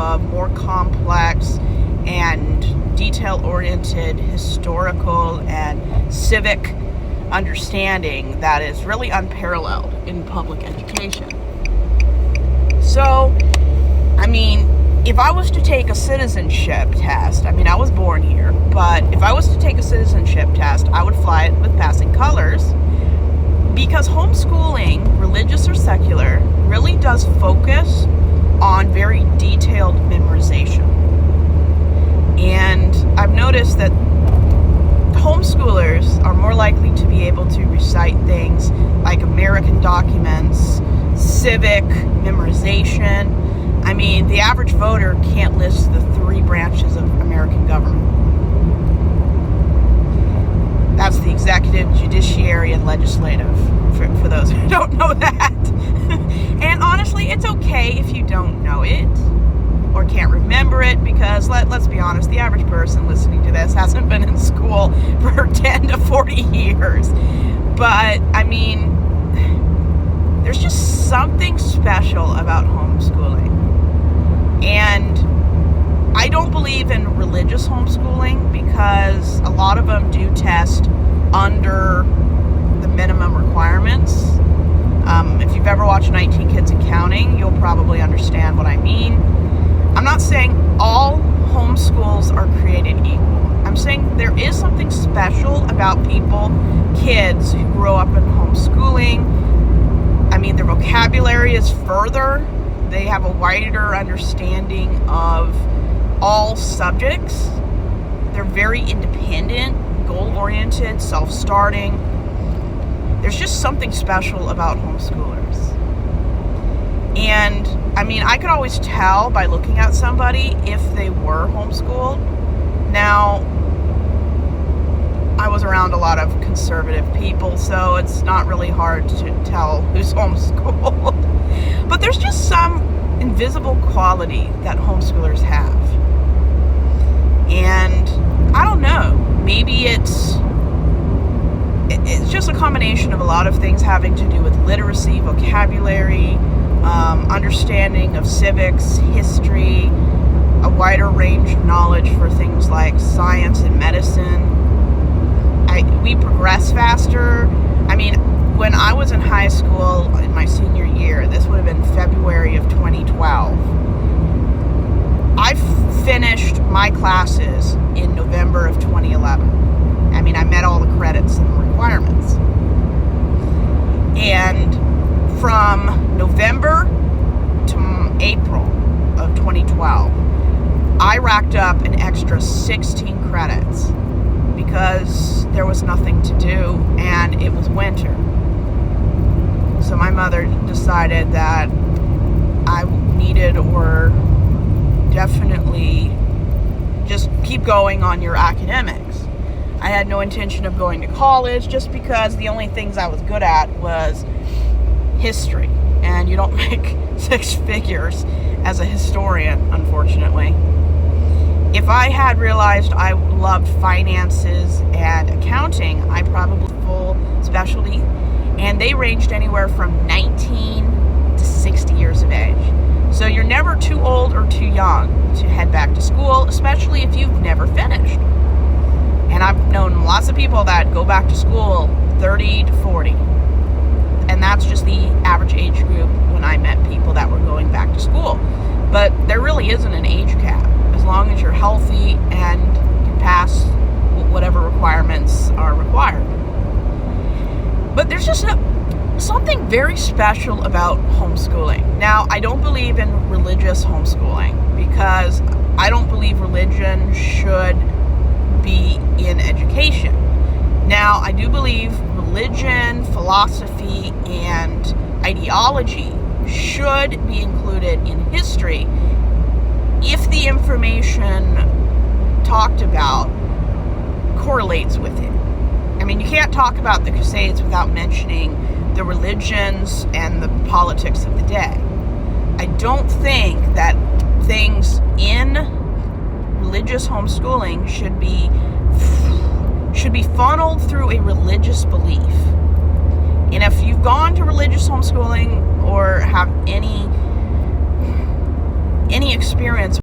of more complex and detail-oriented historical and civic understanding that is really unparalleled in public education. So, I mean, if I was to take a citizenship test, I mean, I was born here, but if I was to take a citizenship test, I would fly it with passing colors, because homeschooling, religious or secular, really does focus on very detailed memorization. And I've noticed that homeschoolers are more likely to be able to recite things like American documents, civic memorization. I mean, the average voter can't list the 3 branches of American government. That's the executive, judiciary, and legislative, for those who don't know that. And honestly, it's okay if you don't know it or can't remember it, because let's be honest, the average person listening to this hasn't been in school for 10 to 40 years. But, I mean, there's just something special about homeschooling. And I don't believe in religious homeschooling, because a lot of them do test under the minimum requirements. If you've ever watched 19 Kids and Counting, you'll probably understand what I mean. I'm not saying all homeschools are created equal. I'm saying there is something special about kids who grow up in homeschooling. I mean, their vocabulary is further. They have a wider understanding of all subjects. They're very independent, goal-oriented, self-starting. There's just something special about homeschoolers. And, I mean, I could always tell by looking at somebody if they were homeschooled. Now, I was around a lot of conservative people, so it's not really hard to tell who's homeschooled. But there's just some invisible quality that homeschoolers have. And I don't know, maybe it's just a combination of a lot of things having to do with literacy, vocabulary, understanding of civics, history, a wider range of knowledge for things like science and medicine. We progress faster. I mean, when I was in high school in my senior year, this would have been February of 2012, I finished my classes in November of 2011. I mean, I met all the credits and requirements. And from November to April of 2012, I racked up an extra 16 credits because there was nothing to do and it was winter. So my mother decided that I needed, or definitely just keep going on your academics. I had no intention of going to college, just because the only things I was good at was history, and you don't make 6 figures as a historian, unfortunately. If I had realized I loved finances and accounting, I probably full specialty, and they ranged anywhere from 19 to 60 years of age. So you're never too old or too young to head back to school, especially if you've never finished. And I've known lots of people that go back to school 30 to 40. And that's just the average age group when I met people that were going back to school. But there really isn't an age cap, as long as you're healthy and can pass whatever requirements are required. But there's just something very special about homeschooling. Now, I don't believe in religious homeschooling, because I don't believe religion should be in education. Now, I do believe religion, philosophy, and ideology should be included in history if the information talked about correlates with it. I mean, you can't talk about the Crusades without mentioning the religions and the politics of the day. I don't think that things in religious homeschooling should be funneled through a religious belief. And if you've gone to religious homeschooling or have any any experience